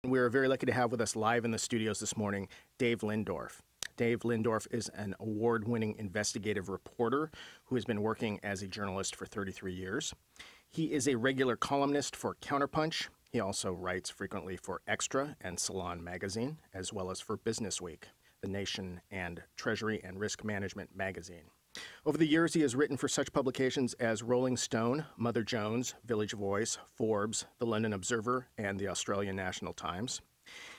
We're very lucky to have with us live in the studios this morning Dave Lindorff. Dave Lindorff is an award-winning investigative reporter who has been working as a journalist for 33 years. He is a regular columnist for Counterpunch. He also writes frequently for Extra and Salon magazine, as well as for Business Week, The Nation, and Treasury and Risk Management magazine. Over the years, he has written for such publications as Rolling Stone, Mother Jones, Village Voice, Forbes, The London Observer, and the Australian National Times.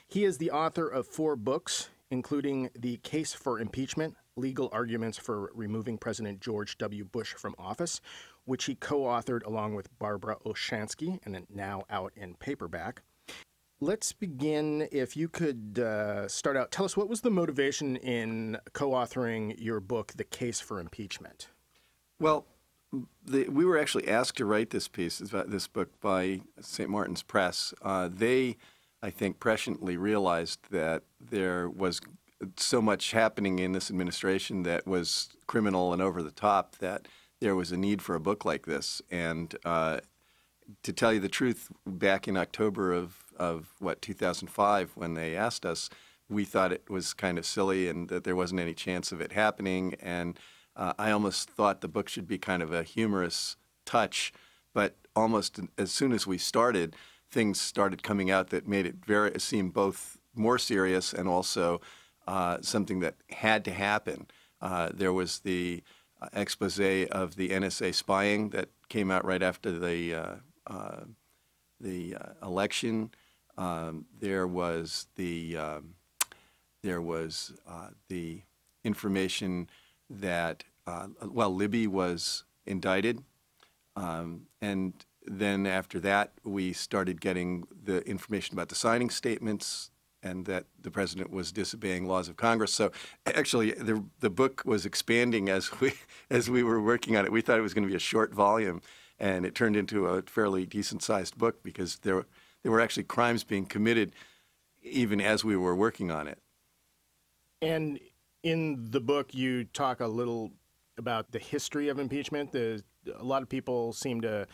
He is the author of 4 books, including The Case for Impeachment, Legal Arguments for Removing President George W. Bush from Office, which he co-authored along with Barbara Olshansky, and now out in paperback. Let's begin, if you could start out. Tell us, what was the motivation in co-authoring your book, The Case for Impeachment? Well, we were actually asked to write this book by St. Martin's Press. They, I think, presciently realized that there was so much happening in this administration that was criminal and over the top that there was a need for a book like this. And to tell you the truth, back in October of 2005, when they asked us, we thought it was kind of silly and that there wasn't any chance of it happening. And I almost thought the book should be kind of a humorous touch. But almost as soon as we started, things started coming out that made it seem both more serious and also something that had to happen. There was the expose of the NSA spying that came out right after the election. There was the information that Libby was indicted, and then after that we started getting the information about the signing statements and that the president was disobeying laws of Congress. So actually, the book was expanding as we were working on it. We thought it was going to be a short volume, and it turned into a fairly decent-sized book because there were actually crimes being committed even as we were working on it. And in the book, you talk a little about the history of impeachment. A lot of people seem to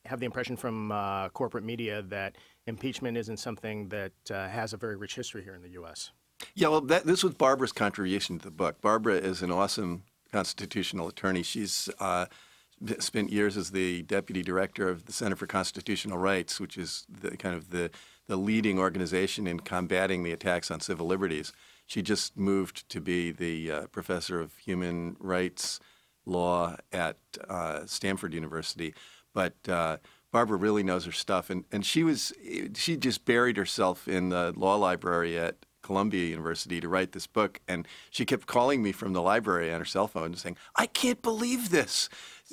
have the impression from corporate media that impeachment isn't something that has a very rich history here in the U.S. Yeah, well, this was Barbara's contribution to the book. Barbara is an awesome constitutional attorney. She's spent years as the deputy director of the Center for Constitutional Rights, which is the leading organization in combating the attacks on civil liberties. She just moved to be the professor of human rights law at Stanford University. But Barbara really knows her stuff, and she just buried herself in the law library at Columbia University to write this book, and she kept calling me from the library on her cell phone and saying, "I can't believe this.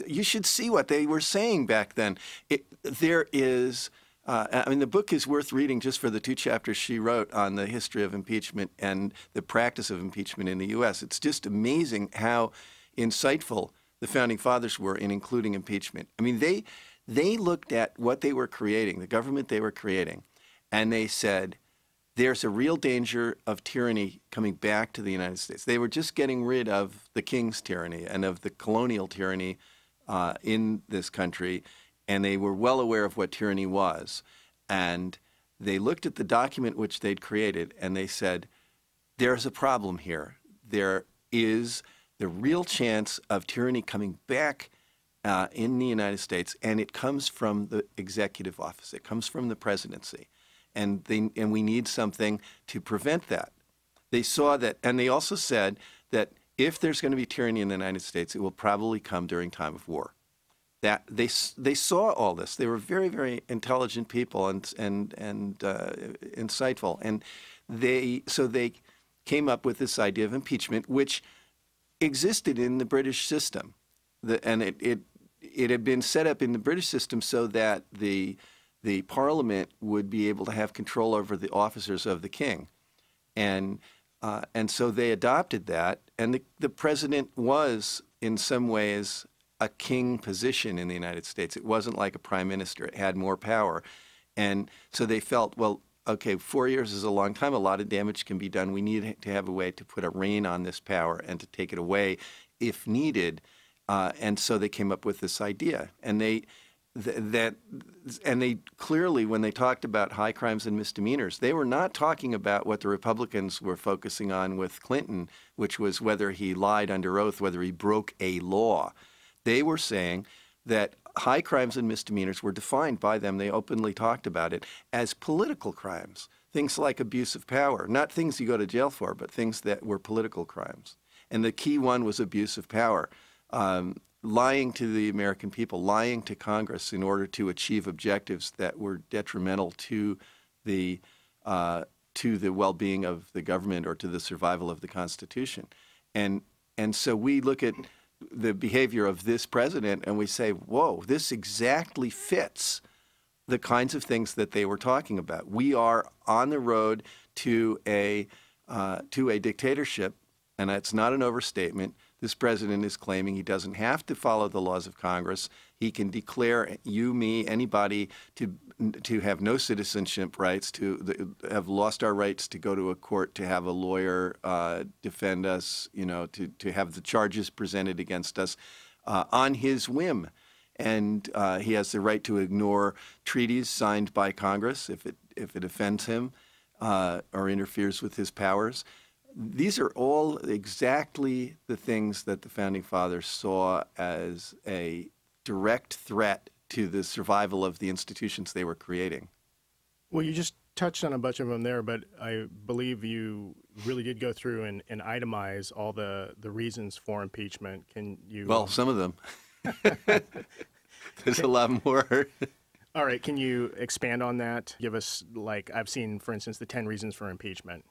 You should see what they were saying back then." The book is worth reading just for the 2 chapters she wrote on the history of impeachment and the practice of impeachment in the U.S. It's just amazing how insightful the Founding Fathers were in including impeachment. I mean, they looked at what they were creating, the government they were creating, and they said, there's a real danger of tyranny coming back to the United States. They were just getting rid of the king's tyranny and of the colonial tyranny in this country, and they were well aware of what tyranny was. And they looked at the document which they'd created, and they said, there's a problem here. There is the real chance of tyranny coming back in the United States, and it comes from the executive office. It comes from the presidency. And we need something to prevent that. They saw that, and they also said that if there's going to be tyranny in the United States, it will probably come during time of war. That they saw all this. They were very, very intelligent people and insightful, and they came up with this idea of impeachment, which existed in the British system, and it had been set up in the British system so that the Parliament would be able to have control over the officers of the king, and so they adopted that. And the president was, in some ways, a king position in the United States. It wasn't like a prime minister; it had more power, and so they felt, well, okay, 4 years is a long time. A lot of damage can be done. We need to have a way to put a rein on this power and to take it away if needed. And so they came up with this idea, and that, and they clearly, when they talked about high crimes and misdemeanors, they were not talking about what the Republicans were focusing on with Clinton, which was whether he lied under oath, whether he broke a law. They were saying that high crimes and misdemeanors were defined by them, they openly talked about it, as political crimes. Things like abuse of power, not things you go to jail for, but things that were political crimes. And the key one was abuse of power. Lying to the American people, lying to Congress in order to achieve objectives that were detrimental to the well-being of the government or to the survival of the Constitution. And so we look at the behavior of this president and we say, whoa, this exactly fits the kinds of things that they were talking about. We are on the road to a dictatorship, and that's not an overstatement. This president is claiming he doesn't have to follow the laws of Congress. He can declare you, me, anybody to have no citizenship rights, to have lost our rights to go to a court, to have a lawyer defend us, to have the charges presented against us on his whim. And he has the right to ignore treaties signed by Congress if it offends him or interferes with his powers. These are all exactly the things that the Founding Fathers saw as a direct threat to the survival of the institutions they were creating. Well, you just touched on a bunch of them there, but I believe you really did go through and itemize all the reasons for impeachment. Can you? Well, some of them. There's a lot more. All right. Can you expand on that? Give us, I've seen, for instance, the 10 reasons for impeachment.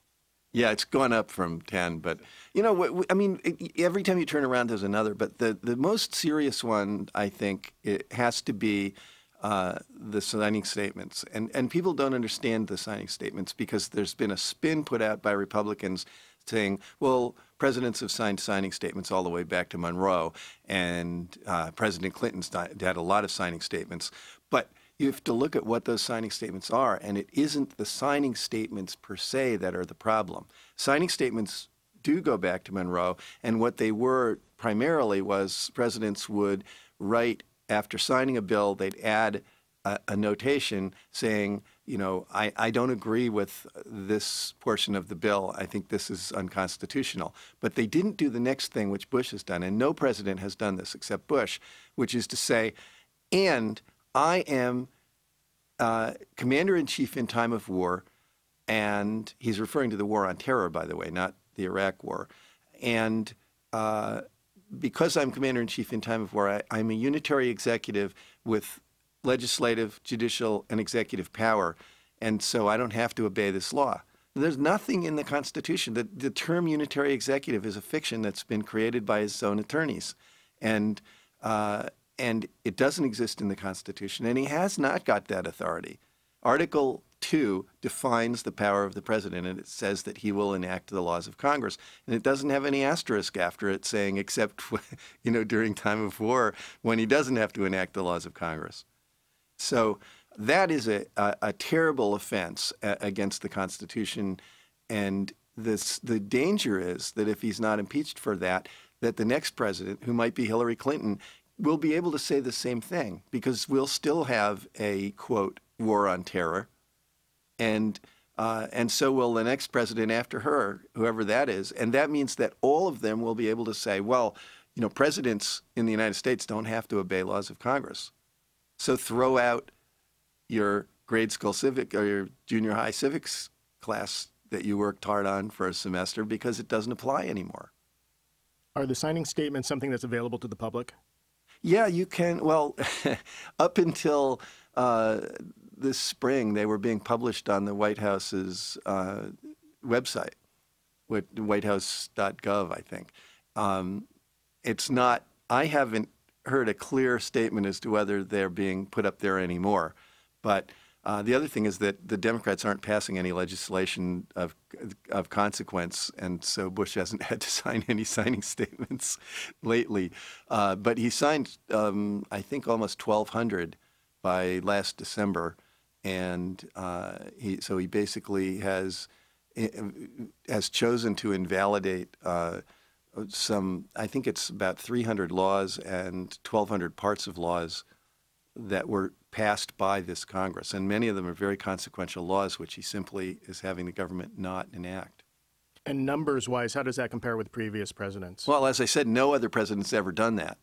Yeah, it's gone up from 10, but, every time you turn around, there's another. But the most serious one, I think, it has to be the signing statements. And people don't understand the signing statements because there's been a spin put out by Republicans saying, well, presidents have signed signing statements all the way back to Monroe, and President Clinton's had a lot of signing statements. But you have to look at what those signing statements are, and it isn't the signing statements per se that are the problem. Signing statements do go back to Monroe, and what they were primarily was presidents would write, after signing a bill, they'd add a notation saying, I don't agree with this portion of the bill. I think this is unconstitutional. But they didn't do the next thing, which Bush has done, and no president has done this except Bush, which is to say, and I am commander-in-chief in time of war, and he's referring to the war on terror, by the way, not the Iraq war. And because I'm commander-in-chief in time of war, I'm a unitary executive with legislative, judicial, and executive power, and so I don't have to obey this law. There's nothing in the Constitution. The term unitary executive is a fiction that's been created by his own attorneys. And it doesn't exist in the Constitution, and he has not got that authority. Article 2 defines the power of the president, and it says that he will enact the laws of Congress. And it doesn't have any asterisk after it saying, except, during time of war, when he doesn't have to enact the laws of Congress. So that is a terrible offense against the Constitution, and the danger is that if he's not impeached for that the next president, who might be Hillary Clinton, will be able to say the same thing, because we'll still have a, quote, war on terror, and so will the next president after her, whoever that is. And that means that all of them will be able to say, well, presidents in the United States don't have to obey laws of Congress. So throw out your grade school civic or your junior high civics class that you worked hard on for a semester because it doesn't apply anymore. Are the signing statements something that's available to the public? Yeah, you can. Well, up until this spring, they were being published on the White House's website, whitehouse.gov, I think. It's not, I haven't heard a clear statement as to whether they're being put up there anymore. But the other thing is that the Democrats aren't passing any legislation of consequence, and so Bush hasn't had to sign any signing statements lately. But he signed, I think, almost 1,200 by last December, and he basically has chosen to invalidate I think it's about 300 laws and 1,200 parts of laws that were passed by this Congress, and many of them are very consequential laws, which he simply is having the government not enact. And numbers-wise, how does that compare with previous presidents? Well, as I said, no other president's ever done that.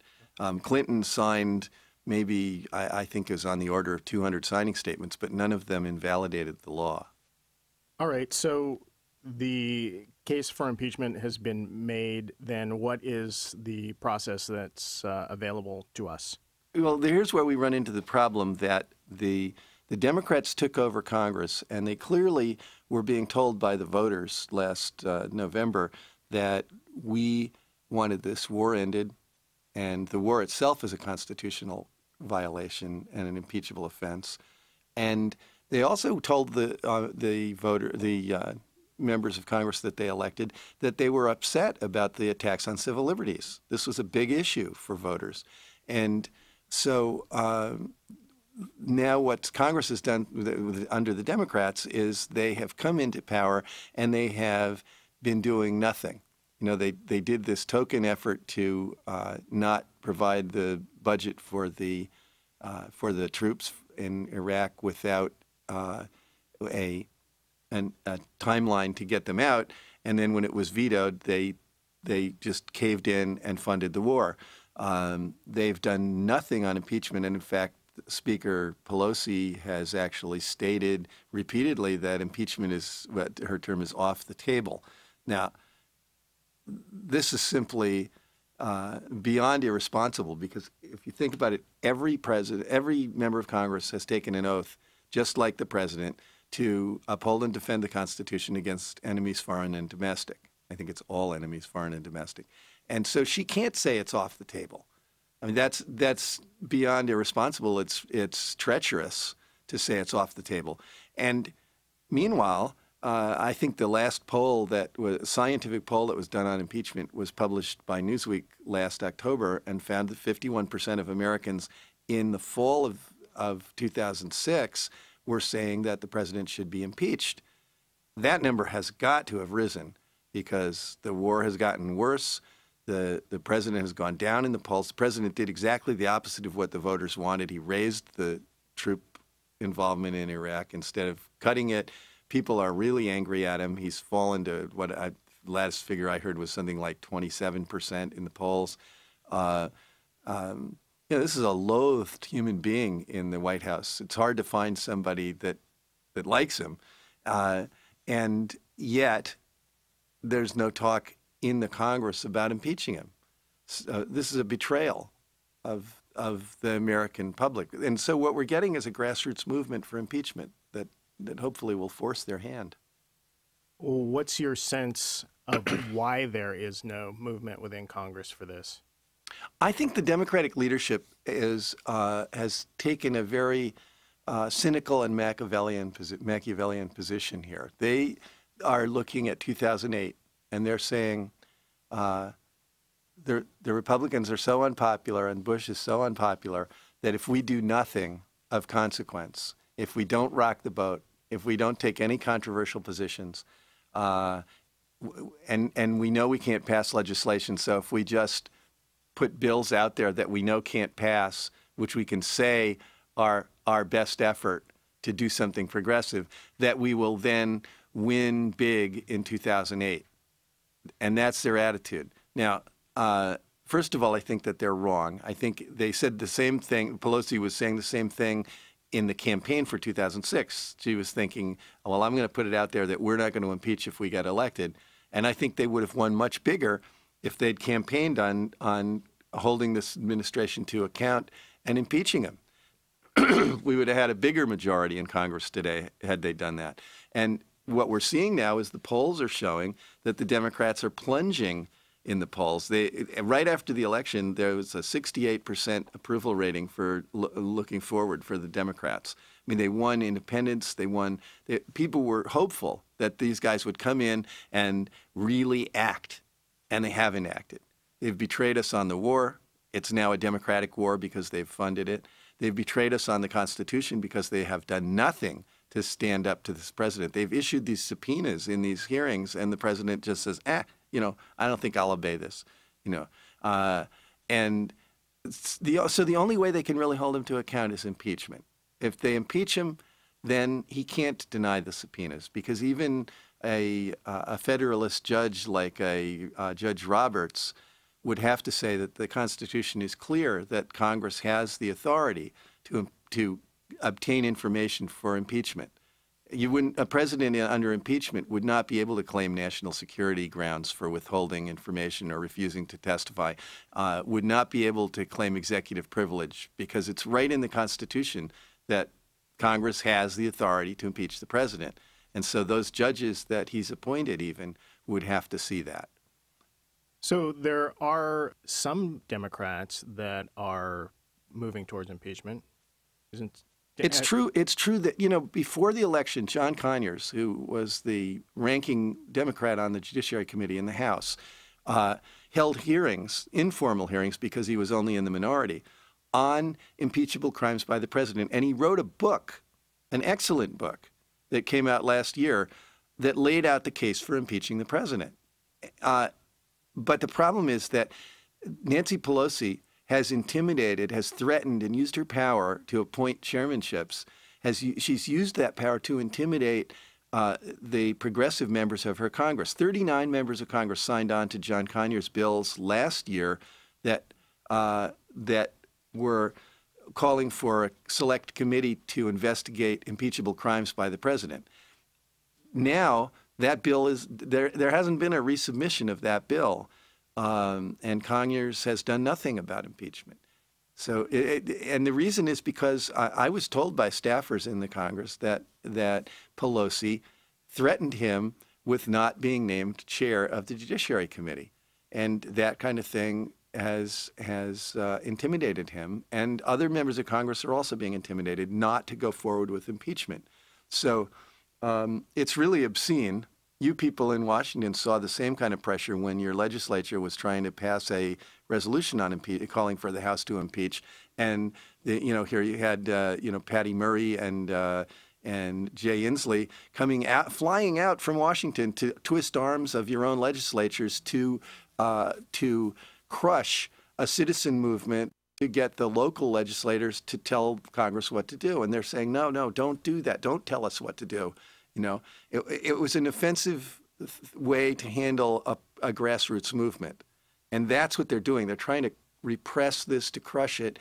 Clinton signed maybe, I think it was on the order of 200 signing statements, but none of them invalidated the law. All right, so the case for impeachment has been made. Then what is the process that's available to us? Well, here's where we run into the problem that the Democrats took over Congress, and they clearly were being told by the voters last November that we wanted this war ended, and the war itself is a constitutional violation and an impeachable offense. And they also told the members of Congress that they elected that they were upset about the attacks on civil liberties. This was a big issue for voters, and so now what Congress has done under the Democrats is they have come into power and they have been doing nothing. You know, they did this token effort to not provide the budget for the troops in Iraq without a timeline to get them out, and then when it was vetoed, they just caved in and funded the war. They've done nothing on impeachment, and in fact, Speaker Pelosi has actually stated repeatedly that impeachment is, what her term is, off the table. Now, this is simply beyond irresponsible, because if you think about it, every president, every member of Congress has taken an oath, just like the president, to uphold and defend the Constitution against enemies foreign and domestic. I think it's all enemies foreign and domestic. And so she can't say it's off the table. I mean, that's beyond irresponsible. It's treacherous to say it's off the table. And meanwhile, I think the last poll scientific poll that was done on impeachment was published by Newsweek last October and found that 51% of Americans in the fall of 2006 were saying that the president should be impeached. That number has got to have risen because the war has gotten worse. The president has gone down in the polls. The president did exactly the opposite of what the voters wanted. He raised the troop involvement in Iraq instead of cutting it. People are really angry at him. He's fallen to last figure I heard was something like 27% in the polls. This is a loathed human being in the White House. It's hard to find somebody that likes him. And yet, there's no talk in the Congress about impeaching him. This is a betrayal of the American public. And so what we're getting is a grassroots movement for impeachment that hopefully will force their hand. Well, what's your sense of why there is no movement within Congress for this? I think the Democratic leadership has taken a very cynical and Machiavellian position here. They are looking at 2008, and they're saying the Republicans are so unpopular and Bush is so unpopular that if we do nothing of consequence, if we don't rock the boat, if we don't take any controversial positions, and we know we can't pass legislation, so if we just put bills out there that we know can't pass, which we can say are our best effort to do something progressive, that we will then win big in 2008. And that's their attitude. Now, first of all, I think that they're wrong. I think they said the same thing. Pelosi was saying the same thing in the campaign for 2006. She was thinking, well, I'm going to put it out there that we're not going to impeach if we get elected. And I think they would have won much bigger if they'd campaigned on holding this administration to account and impeaching him. We would have had a bigger majority in Congress today had they done that. And what we're seeing now is the polls are showing that the Democrats are plunging in the polls. Right after the election, there was a 68% approval rating for looking forward for the Democrats. I mean, they won independents. People were hopeful that these guys would come in and really act, and they haven't acted. They've betrayed us on the war. It's now a Democratic war because they've funded it. They've betrayed us on the Constitution because they have done nothing to stand up to this president. They've issued these subpoenas in these hearings, and the president just says, I don't think I'll obey this. And So the only way they can really hold him to account is impeachment. If they impeach him, then he can't deny the subpoenas, because even a Federalist judge like Judge Roberts would have to say that the Constitution is clear that Congress has the authority to obtain information for impeachment. A president under impeachment would not be able to claim national security grounds for withholding information or refusing to testify, would not be able to claim executive privilege, because it's right in the Constitution that Congress has the authority to impeach the president. And so those judges that he's appointed even would have to see that. So there are some Democrats that are moving towards impeachment. It's true that, before the election, John Conyers, who was the ranking Democrat on the Judiciary Committee in the House, held hearings, informal hearings, because he was only in the minority, on impeachable crimes by the president. And he wrote a book, an excellent book, that came out last year that laid out the case for impeaching the president. But the problem is that Nancy Pelosi has intimidated, has threatened, and used her power to appoint chairmanships. She's used that power to intimidate the progressive members of her Congress. 39 members of Congress signed on to John Conyers' bills last year that were calling for a select committee to investigate impeachable crimes by the president. Now, that bill is there hasn't been a resubmission of that bill, and Conyers has done nothing about impeachment. So, and the reason is because I was told by staffers in the Congress that Pelosi threatened him with not being named chair of the Judiciary Committee, and that kind of thing has intimidated him. And other members of Congress are also being intimidated not to go forward with impeachment. So it's really obscene. You people in Washington saw the same kind of pressure when your legislature was trying to pass a resolution on calling for the House to impeach. And here you had Patty Murray and Jay Inslee flying out from Washington to twist arms of your own legislatures to crush a citizen movement to get the local legislators to tell Congress what to do. And they're saying, no, don't do that. Don't tell us what to do. It was an offensive way to handle a grassroots movement. And that's what they're doing. They're trying to repress this, to crush it,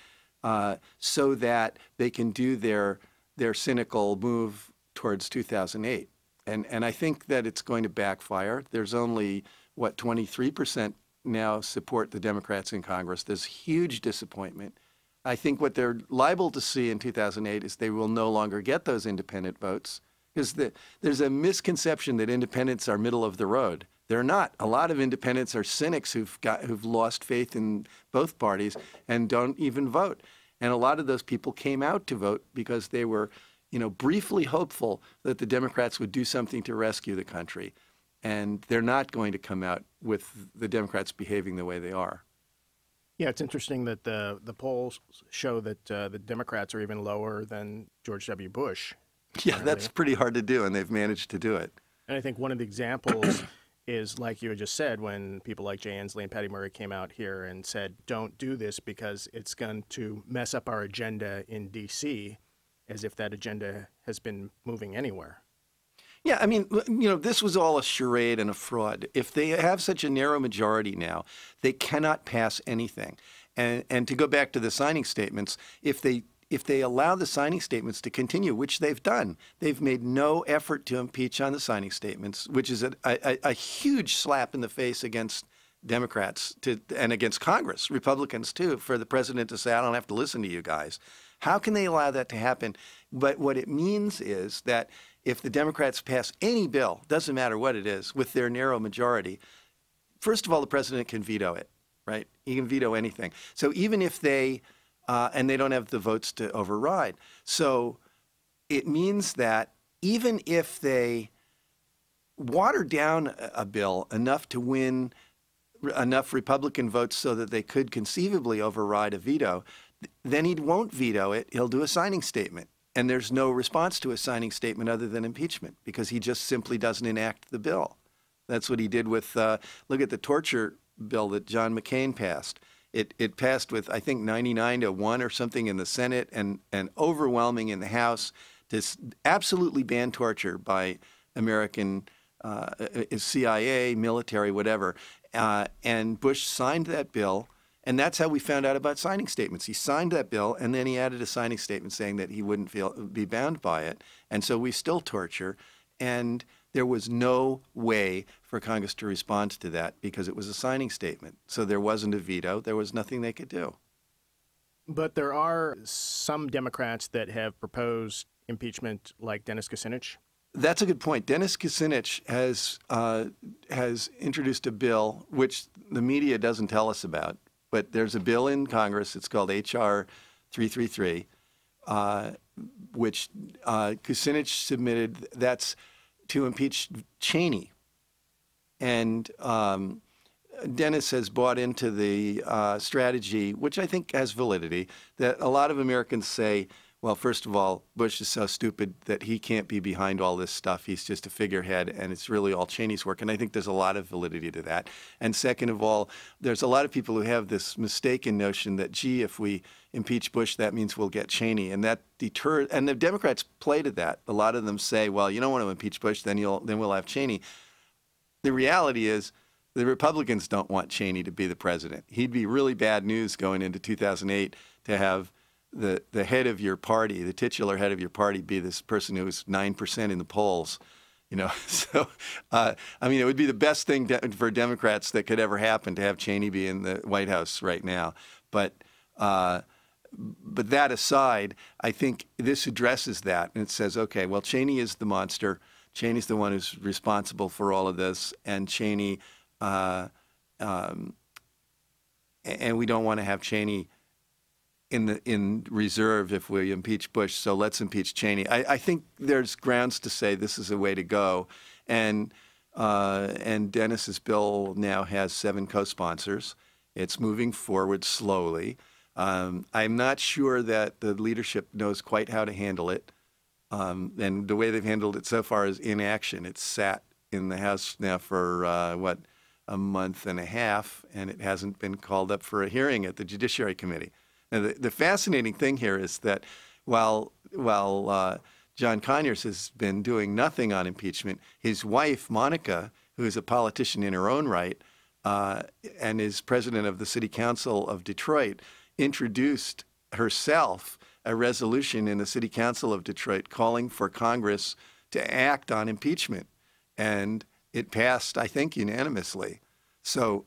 so that they can do their cynical move towards 2008. And I think that it's going to backfire. There's only, 23% now support the Democrats in Congress. There's huge disappointment. I think what they're liable to see in 2008 is they will no longer get those independent votes, because there's a misconception that independents are middle of the road. They're not. A lot of independents are cynics who've lost faith in both parties and don't even vote. And a lot of those people came out to vote because they were, briefly hopeful that the Democrats would do something to rescue the country. And they're not going to come out with the Democrats behaving the way they are. Yeah, it's interesting that the polls show that the Democrats are even lower than George W. Bush. Yeah, that's pretty hard to do, and they've managed to do it. And I think one of the examples is, like you had just said, when people like Jay Inslee and Patty Murray came out here and said, don't do this because it's going to mess up our agenda in D.C., as if that agenda has been moving anywhere. Yeah, I mean, this was all a charade and a fraud. If they have such a narrow majority now, they cannot pass anything. And to go back to the signing statements, if they allow the signing statements to continue, which they've done, they've made no effort to impeach on the signing statements, which is a huge slap in the face against Democrats and against Congress, Republicans too, for the president to say, I don't have to listen to you guys. How can they allow that to happen? But what it means is that if the Democrats pass any bill, doesn't matter what it is, with their narrow majority, first of all, the president can veto it, right? He can veto anything. So even if and they don't have the votes to override. So it means that even if they water down a bill enough to win enough Republican votes so that they could conceivably override a veto, then he won't veto it. He'll do a signing statement. And there's no response to a signing statement other than impeachment, because he just simply doesn't enact the bill. That's what he did with, look at the torture bill that John McCain passed. It passed with, I think, 99-1 or something in the Senate and overwhelming in the House to absolutely ban torture by American CIA, military, whatever. And Bush signed that bill. And that's how we found out about signing statements. He signed that bill, and then he added a signing statement saying that he wouldn't be bound by it. And so we still torture. And there was no way for Congress to respond to that because it was a signing statement. So there wasn't a veto. There was nothing they could do. But there are some Democrats that have proposed impeachment, like Dennis Kucinich. That's a good point. Dennis Kucinich has introduced a bill which the media doesn't tell us about. But there's a bill in Congress, it's called H.R. 333, which Kucinich submitted, that's to impeach Cheney. And Dennis has bought into the strategy, which I think has validity, that a lot of Americans say, well, first of all, Bush is so stupid that he can't be behind all this stuff. He's just a figurehead, and it's really all Cheney's work. And I think there's a lot of validity to that. And second of all, there's a lot of people who have this mistaken notion that, gee, if we impeach Bush, that means we'll get Cheney. And that deters. And the Democrats play to that. A lot of them say, well, you don't want to impeach Bush, then we'll have Cheney. The reality is the Republicans don't want Cheney to be the president. He'd be really bad news going into 2008 to have the head of your party, the titular head of your party, be this person who's 9% in the polls, you know. So, I mean, it would be the best thing for Democrats that could ever happen to have Cheney be in the White House right now. But that aside, I think this addresses that, and it says, okay, well, Cheney is the monster. Cheney's the one who's responsible for all of this, and Cheney, and we don't want to have Cheney in reserve if we impeach Bush, so let's impeach Cheney. I think there's grounds to say this is a way to go, and Dennis's bill now has 7 co-sponsors. It's moving forward slowly. I'm not sure that the leadership knows quite how to handle it, and the way they've handled it so far is inaction. It's sat in the House now for a month and a half, and it hasn't been called up for a hearing at the Judiciary Committee. Now, the fascinating thing here is that while John Conyers has been doing nothing on impeachment, his wife, Monica, who is a politician in her own right and is president of the City Council of Detroit, introduced herself a resolution in the City Council of Detroit calling for Congress to act on impeachment. And it passed, I think, unanimously. So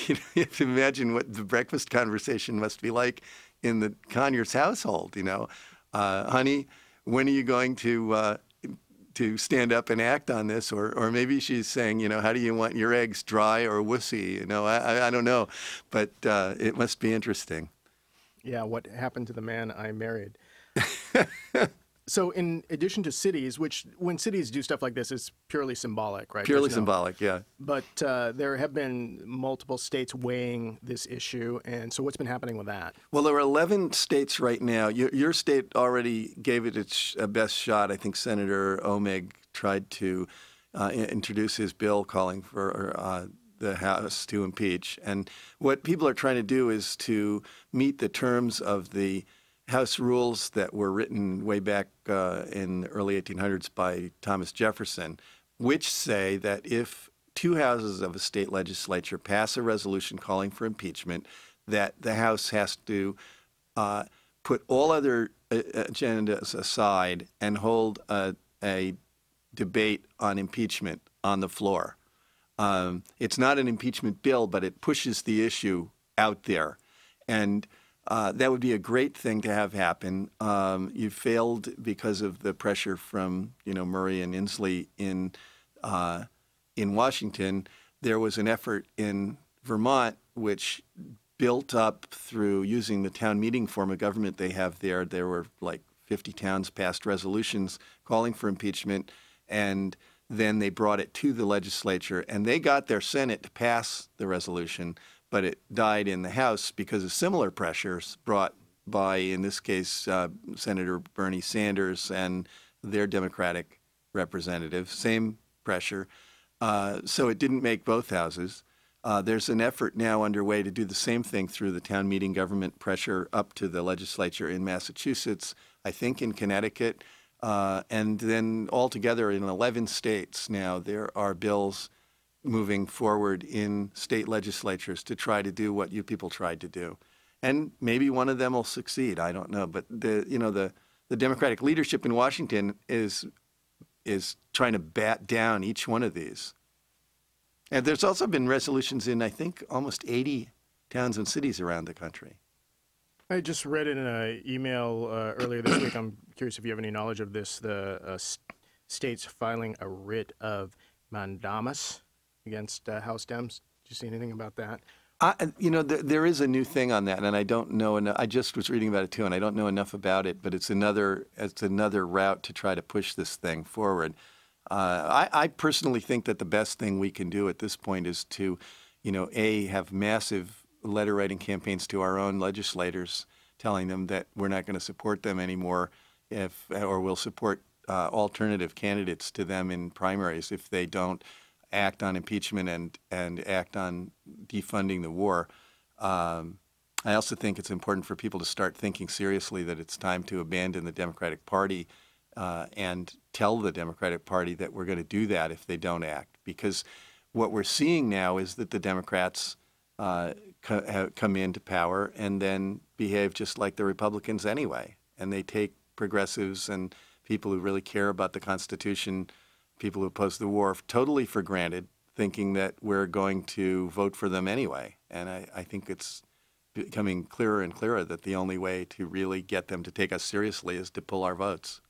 you have to imagine what the breakfast conversation must be like in the Conyers household. You know, honey, when are you going to stand up and act on this? Or maybe she's saying, you know, how do you want your eggs, dry or wussy? You know, I don't know, but it must be interesting. Yeah, what happened to the man I married? So in addition to cities, which when cities do stuff like this, it's purely symbolic, right? Purely symbolic, yeah. But there have been multiple states weighing this issue. And so what's been happening with that? Well, there are 11 states right now. Your state already gave it its best shot. I think Senator Omeg tried to introduce his bill calling for the House to impeach. And what people are trying to do is to meet the terms of the House rules that were written way back in the early 1800s by Thomas Jefferson, which say that if 2 houses of a state legislature pass a resolution calling for impeachment, that the House has to put all other agendas aside and hold a debate on impeachment on the floor. It's not an impeachment bill, but it pushes the issue out there. And that would be a great thing to have happen. You failed because of the pressure from, Murray and Inslee in Washington. There was an effort in Vermont which built up through using the town meeting form of government they have there. There were like 50 towns passed resolutions calling for impeachment, and then they brought it to the legislature, and they got their Senate to pass the resolution, but it died in the House because of similar pressures brought by, in this case, Senator Bernie Sanders and their Democratic representative. Same pressure. So it didn't make both houses. There's an effort now underway to do the same thing through the town meeting government pressure up to the legislature in Massachusetts, I think in Connecticut, and then altogether in 11 states now there are bills moving forward in state legislatures to try to do what you people tried to do. And maybe one of them will succeed. I don't know. But the Democratic leadership in Washington is trying to bat down each one of these. And there's also been resolutions in, I think, almost 80 towns and cities around the country. I just read in an email earlier this week. I'm curious if you have any knowledge of this. The states filing a writ of mandamus against House Dems. Did you see anything about that? There is a new thing on that, and I don't know. And I just was reading about it too, and I don't know enough about it. But it's another route to try to push this thing forward. I personally think that the best thing we can do at this point is to, have massive letter writing campaigns to our own legislators, telling them that we're not going to support them anymore, or we'll support alternative candidates to them in primaries if they don't act on impeachment and act on defunding the war. I also think it's important for people to start thinking seriously that it's time to abandon the Democratic Party and tell the Democratic Party that we're going to do that if they don't act. Because what we're seeing now is that the Democrats come into power and then behave just like the Republicans anyway. And they take progressives and people who really care about the Constitution, people who oppose the war, totally for granted, thinking that we're going to vote for them anyway. And I think it's becoming clearer and clearer that the only way to really get them to take us seriously is to pull our votes.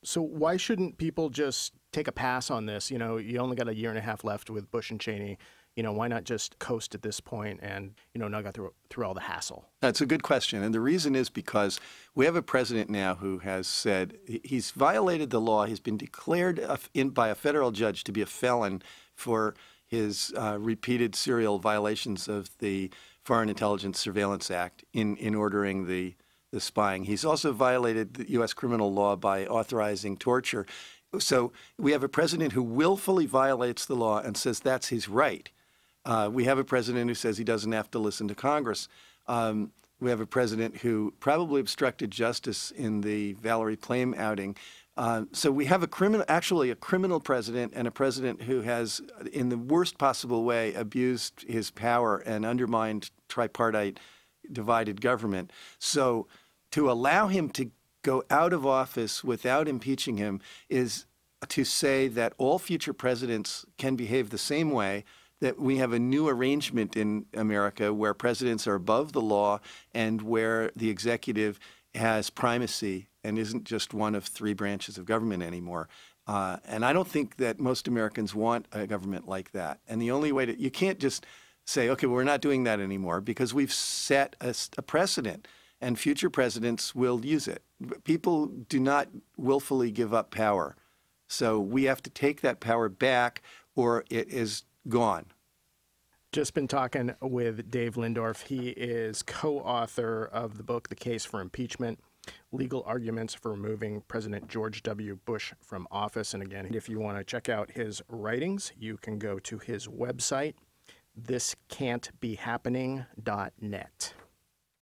So why shouldn't people just take a pass on this? You only got a year and a half left with Bush and Cheney. Why not just coast at this point and, not go through all the hassle? That's a good question. And the reason is because we have a president now who has said he's violated the law. He's been declared by a federal judge to be a felon for his repeated serial violations of the Foreign Intelligence Surveillance Act in ordering the spying. He's also violated the U.S. criminal law by authorizing torture. So we have a president who willfully violates the law and says that's his right. We have a president who says he doesn't have to listen to Congress. We have a president who probably obstructed justice in the Valerie Plame outing. So we have a criminal president and a president who has, in the worst possible way, abused his power and undermined tripartite divided government. So to allow him to go out of office without impeaching him is to say that all future presidents can behave the same way, that we have a new arrangement in America where presidents are above the law and where the executive has primacy and isn't just one of three branches of government anymore. And I don't think that most Americans want a government like that. And the only way you can't just say, okay, well, we're not doing that anymore, because we've set a precedent and future presidents will use it. People do not willfully give up power. So we have to take that power back or it is gone. Just been talking with Dave Lindorff. He is co-author of the book, The Case for Impeachment, Legal Arguments for Removing President George W. Bush from Office. And again, if you want to check out his writings, you can go to his website, thiscan'tbehappening.net.